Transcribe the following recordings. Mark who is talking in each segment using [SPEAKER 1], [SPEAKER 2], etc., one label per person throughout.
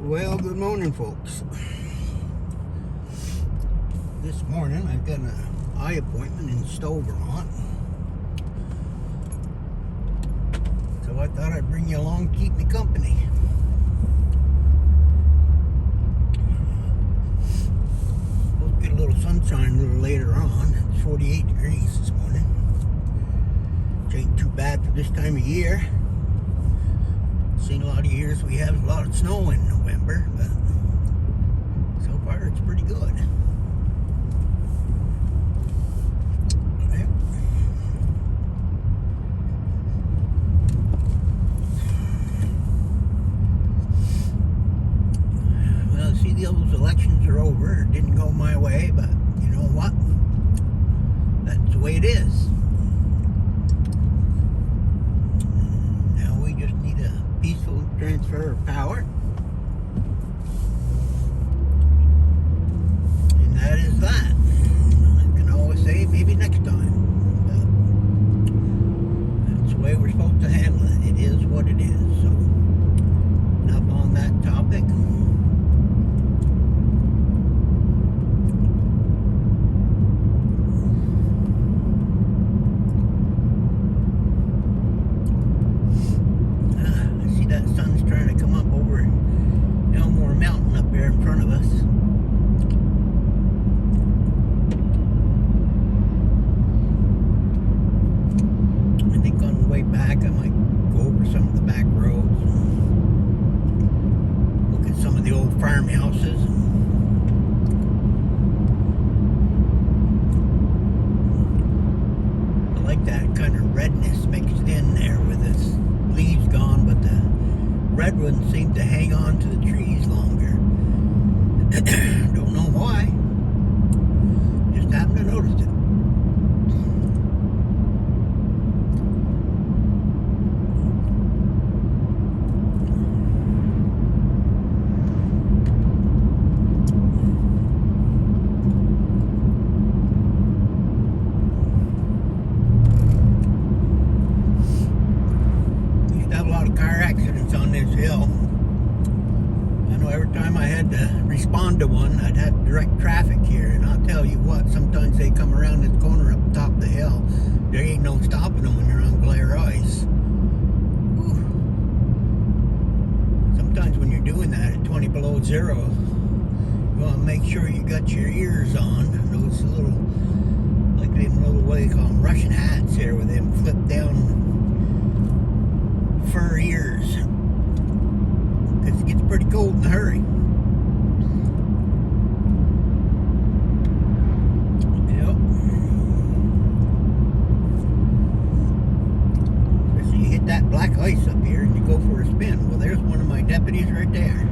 [SPEAKER 1] Well, good morning, folks. This morning I've got an eye appointment in Stowe, Vermont. So I thought I'd bring you along to keep me company. We'll get a little sunshine a little later on. It's 48 degrees this morning. Which ain't too bad for this time of year. Seen a lot of years we have a lot of snow in November, but so far it's pretty good. Well, see, those elections are over. It didn't go my way, but you know what? That's the way it is. Now we just need a peaceful transfer of power. And that is that. I can always say maybe next time. But that's the way we're supposed to handle it. It is what it is. So, enough on that topic. That sun's trying to come up over Elmore Mountain up there in front of us. I think on the way back I might go over some of the back roads and look at some of the old farmhouses. I like that kind of redness mixed in there with this leaves gone, but the red ones seem to hang on to the trees longer. Don't know why. Just happened to notice it. Car accidents on this hill. I know every time I had to respond to one, I'd have direct traffic here, and I'll tell you what, sometimes they come around this corner up top of the hill. There ain't no stopping them when you're on glare ice. Whew. Sometimes when you're doing that at 20 below zero, you want to make sure you got your ears on. Those little, like them little, what do you call them, Russian hats here with them flip down fur ears, because it gets pretty cold in a hurry. Yep. Especially you hit that black ice up here and you go for a spin. Well, there's one of my deputies right there.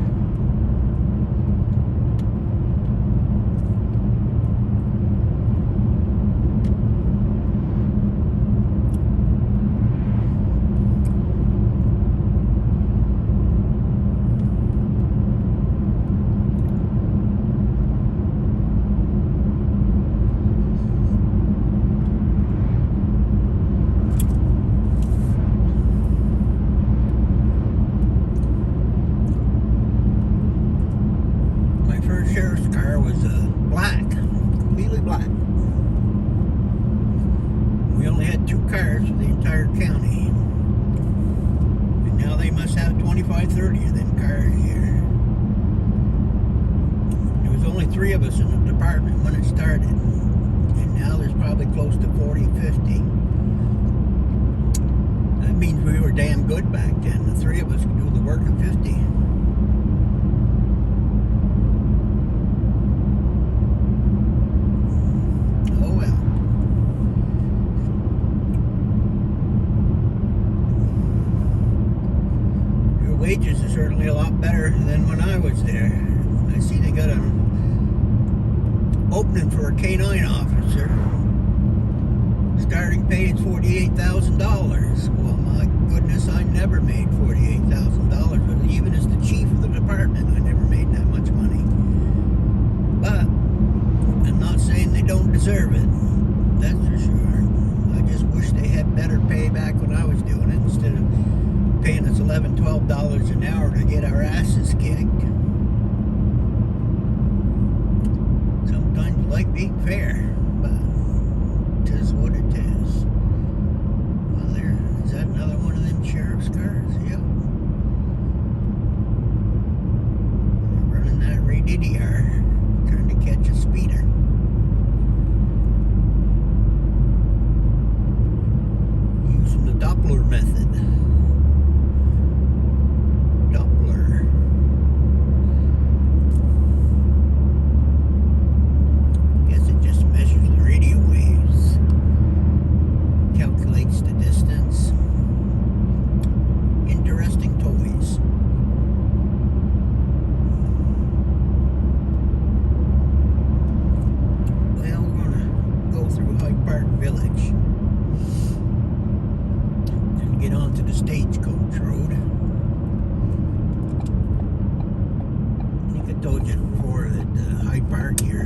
[SPEAKER 1] Sheriff's car was black, completely black. We only had 2 cars for the entire county, and now they must have 25, 30 of them cars here. There was only 3 of us in the department when it started, and now there's probably close to 40, 50. That means we were damn good back then. The 3 of us could do the work of 50. Wages are certainly a lot better than when I was there. I see they got an opening for a K-9 officer. Starting pay is $48,000. Well, my goodness, I never made $48,000. But even as the chief of the department, I never made that much money. But I'm not saying they don't deserve it. That's for sure. I just wish they had better pay back when I was doing it instead of paying us $11, $12 an hour to get our asses kicked.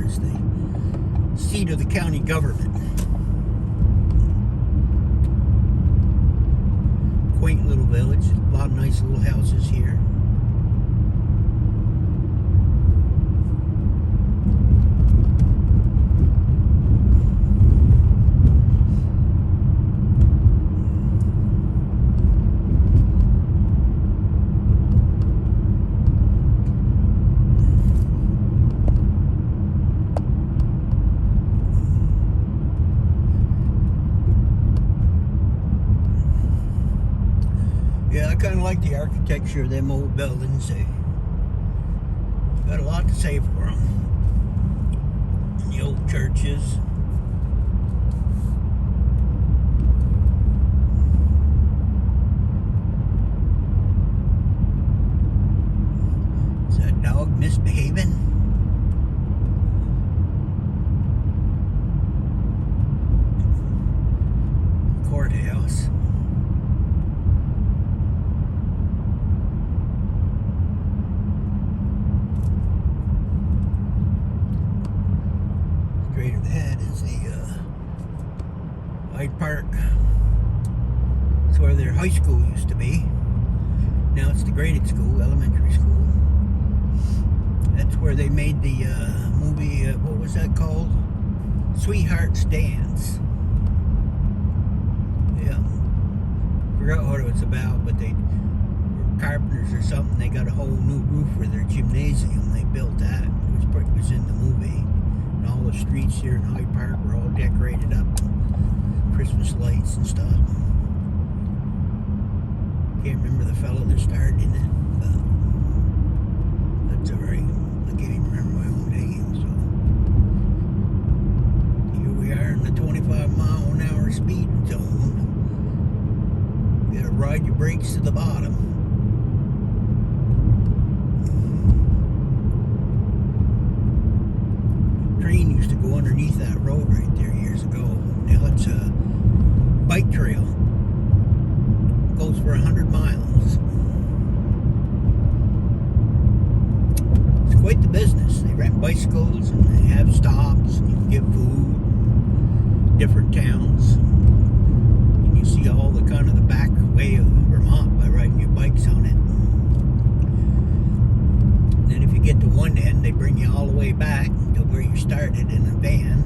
[SPEAKER 1] is the seat of the county government. Quaint little village. A lot of nice little houses here. Yeah, I kind of like the architecture of them old buildings. They got a lot to say for them. And the old churches. Is that dog misbehaving? Courthouse. Straight ahead is the Hyde Park. It's where their high school used to be. Now it's the graded school, elementary school. That's where they made the movie, what was that called? Sweetheart's Dance. Yeah. Forgot what it was about, but they were carpenters or something. They got a whole new roof for their gymnasium. They built that. It was in the movie. And all the streets here in Hyde Park were all decorated up. Christmas lights and stuff. Can't remember the fellow that starred in it, but that's alright. I can't even remember my own name, so. Here we are in the 25-mile-an-hour speed zone. You gotta ride your brakes to the bottom. Train used to go underneath that road right there years ago. Now it's a bike trail. Goes for 100 miles. It's quite the business. They rent bicycles and they have stops and you can get food. Different towns. And you see all the kind of the back way of Vermont by riding your bikes on it. Then if you get to one end, they bring you all the way back to where you started in a van.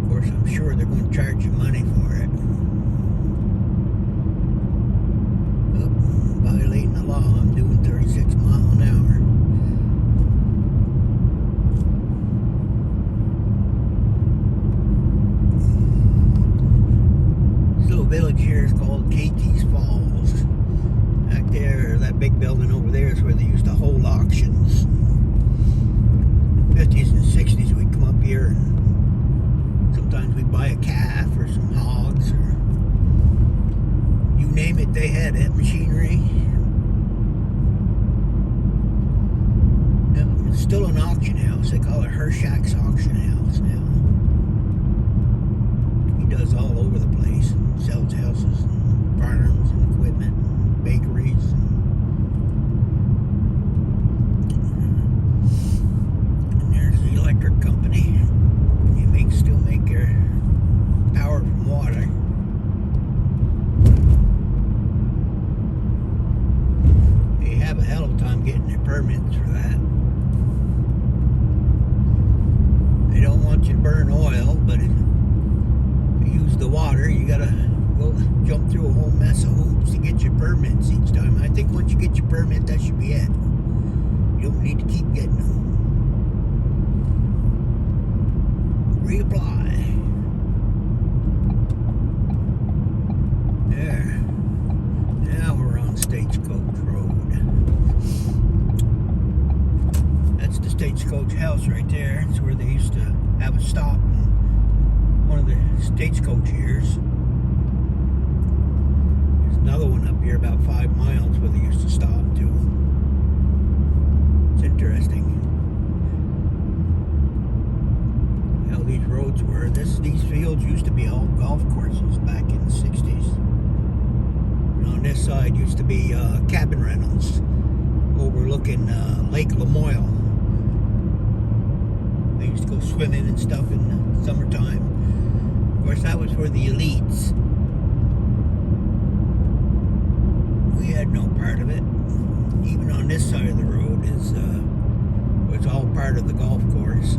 [SPEAKER 1] Of course, I'm sure they're going to charge you money for it. Oh, violating the law. I'm doing 36 miles an hour. This little village here is called Katie's Falls. Back there, that big building over there is where they used to hold auctions. 50s and 60s, we'd come up here and sometimes we'd buy a calf or some hogs or you name it, they had that machinery. Now, it's still an auction house. They call it Hershak's Auction House now. He does all over the place. Sells houses and farms and equipment and bakeries. And there's the electric company. They still make their power from water. They have a hell of a time getting their permits for that. They don't want you to burn oil, but if you use the water, you gotta go jump through a whole mess of hoops to get your permits each time. I think once you get your permit, that should be it. You don't need to keep getting them. Reapply. There. Now we're on Stagecoach Road. That's the Stagecoach house right there. It's where they used to have a stop in one of the stagecoach years. There's another one up here about 5 miles where they used to stop too. It's interesting how these roads were. These fields used to be all golf courses back in the 60s. And on this side used to be cabin rentals overlooking Lake Lamoille. swimming and stuff in the summertime. Of course, that was for the elites. We had no part of it. Even on this side of the road was all part of the golf course.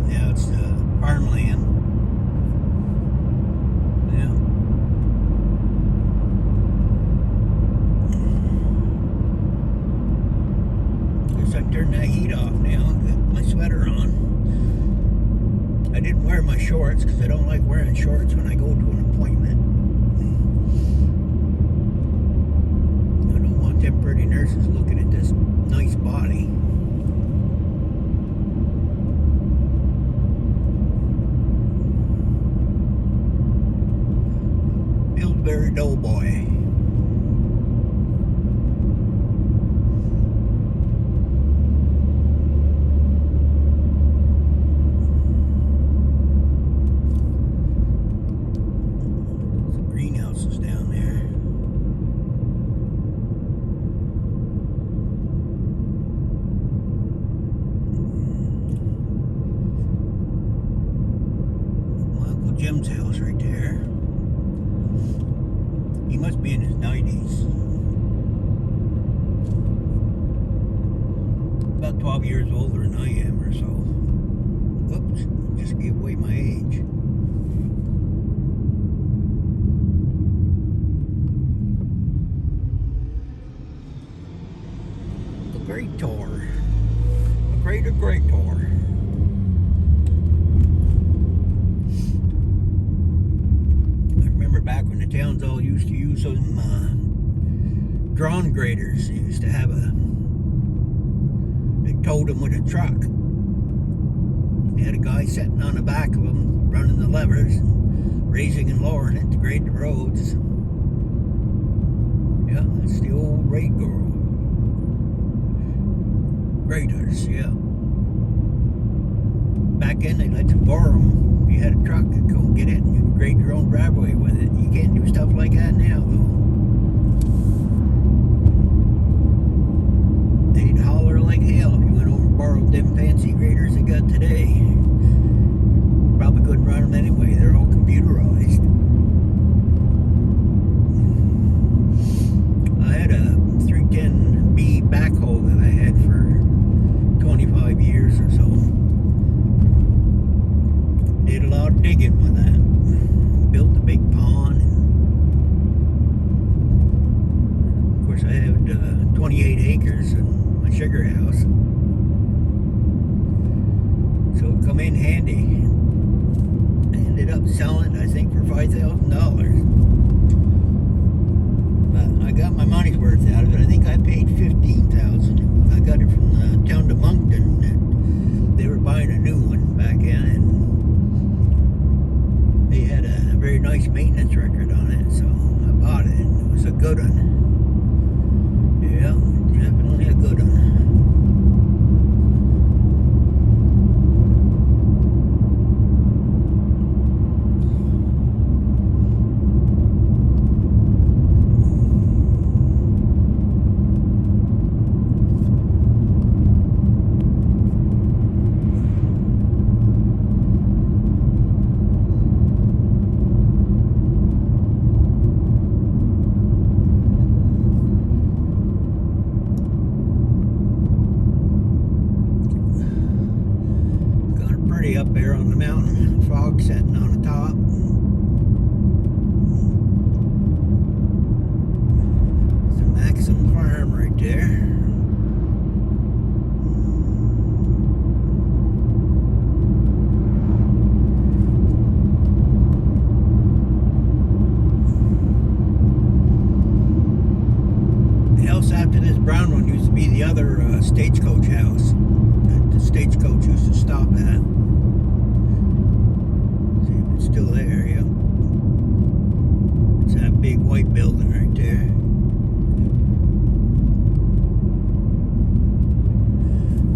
[SPEAKER 1] Now it's farmland. Yeah. Guess I turned that heat off now. I've got my sweater on. I didn't wear my shorts because I don't like wearing shorts when I go to an appointment. I don't want them pretty nurses looking at this nice body. Pillsbury Doughboy. Greenhouses down there. My Uncle Jim's house right there. He must be in his 90s. About 12 years older than I am or so. Oops, just gave away my age. The Great Tour. A great tour. Back when the towns all used to use some drawn graders. They used to have they towed them with a truck. They had a guy sitting on the back of them, running the levers, and raising and lowering it to grade the roads. Yeah, that's the old graders, yeah. Back then, they let you borrow them. If you had a truck, you'd go and get it, and you could grade your own driveway with it. You can't do stuff like that now, though. They'd holler like hell if you went over and borrowed them fancy graders they got today. Probably couldn't run them anyway. They're all computerized. I had a 310B backhoe that I had for 25 years or so. Did a lot of digging with that. Built a big pond. Of course, I had 28 acres in my sugar house. So it come in handy. I ended up selling it, I think, for $5,000. But I got my money's worth out of it. I think I paid $15,000. I got it from the town of Moncton. They were buying a new one back in, and they had a very nice maintenance record on it, so I bought it. It was a good one. Yeah, definitely a good one. Up there on the mountain, fog setting on the top. It's a Maxim farm right there. The house after this brown one used to be the other stagecoach house that the stagecoach used to stop at. Still there, yeah. It's that big white building right there.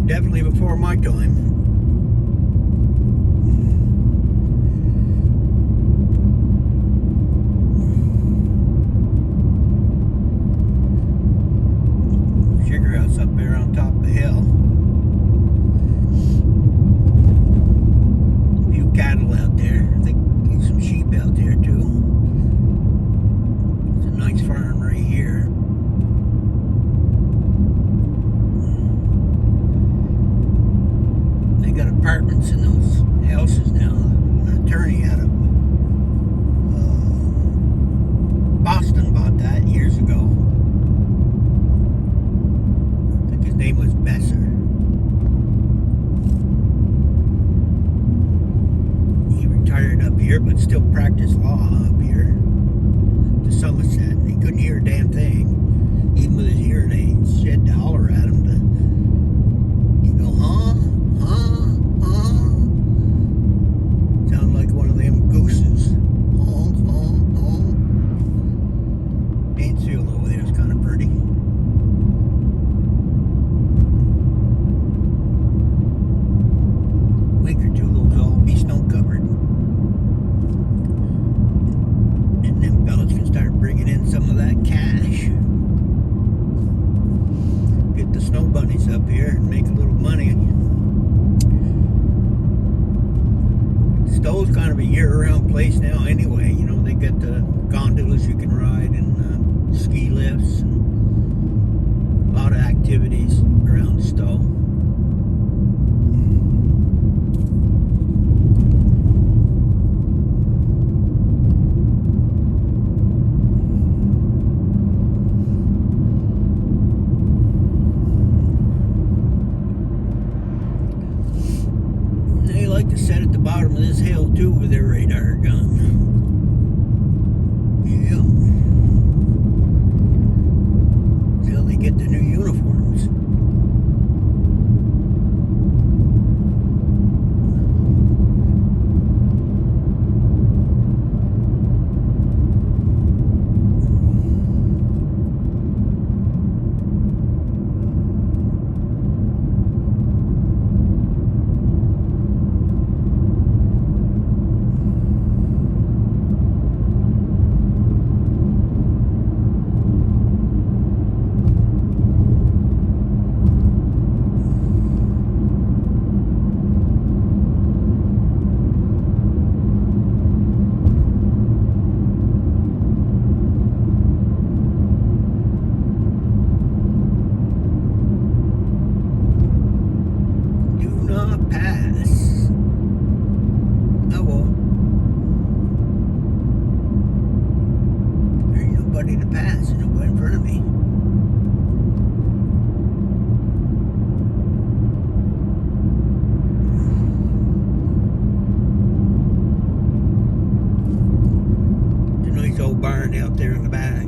[SPEAKER 1] Definitely before my time. Sugar house up there on top of the hill. year-round place now anyway. You know, they got the gondolas you can ride and ski lifts and a lot of activities around Stowe. They like to set at the bottom of this hill too with their radar gun. Yeah. Till they get the new uniforms. Pass. I won't. There ain't nobody to pass. There's nobody in front of me. There's a nice old barn out there in the back.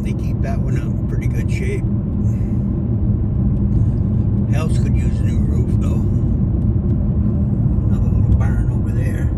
[SPEAKER 1] They keep that one up in pretty good shape. House could use a new roof though. Another little barn over there.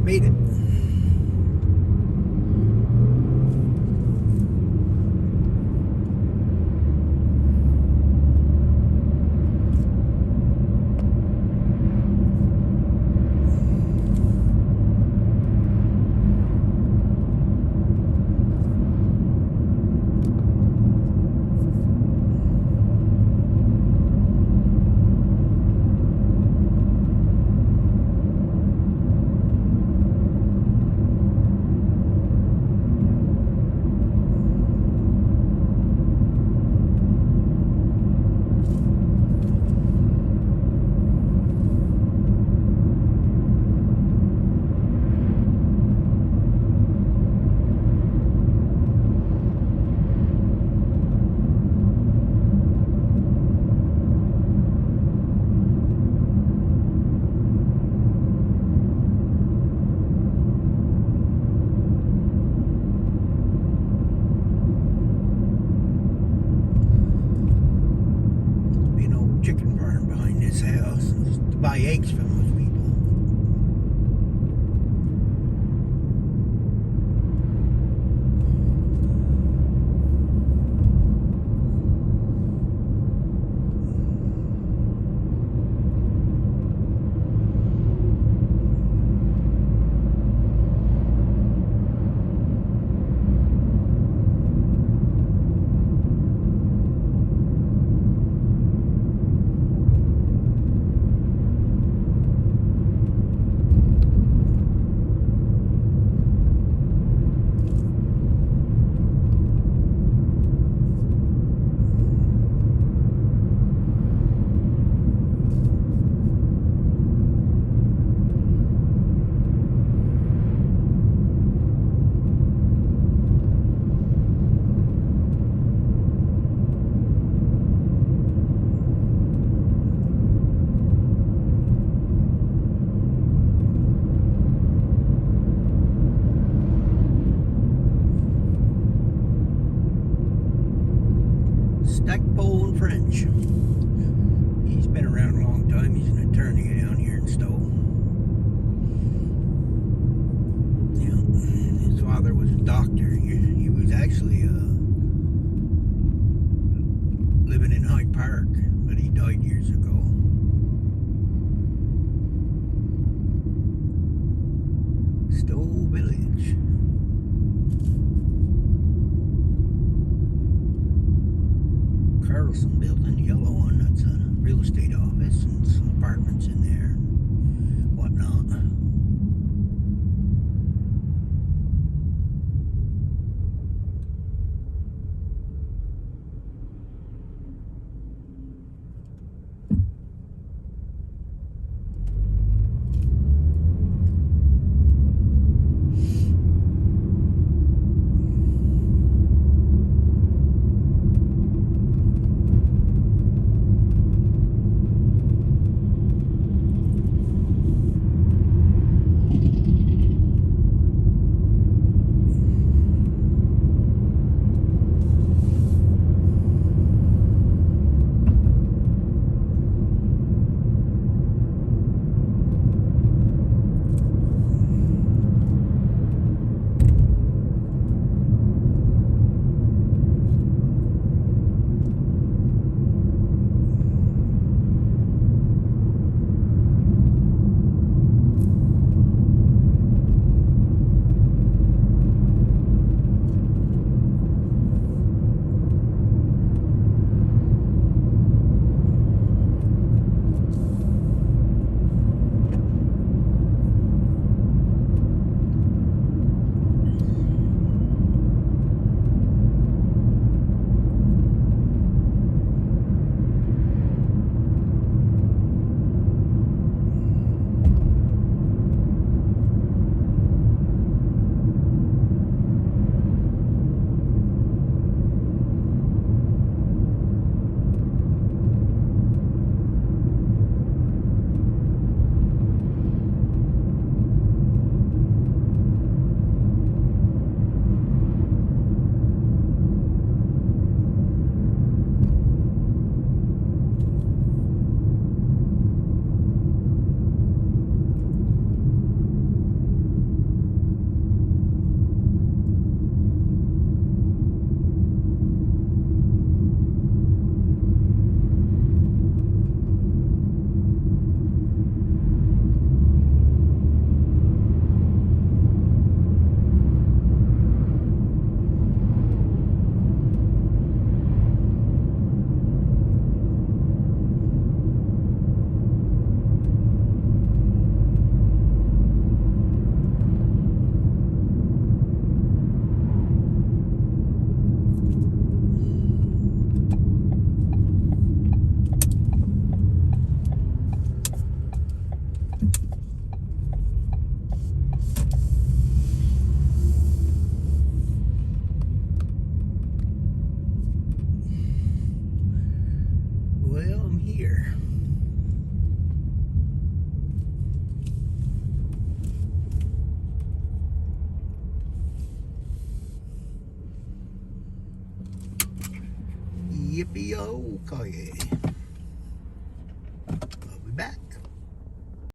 [SPEAKER 1] Made it. Chicken barn behind this house to buy eggs from those people. French. He's been around a long time. He's an attorney down here in Stowe. Yeah, his father was a doctor. He was actually living in Hyde Park, but he died years ago. Stowe Village. Carlson building, yellow one, that's a real estate office and some apartments in there, whatnot. Here. Yippee-o-ki-yay.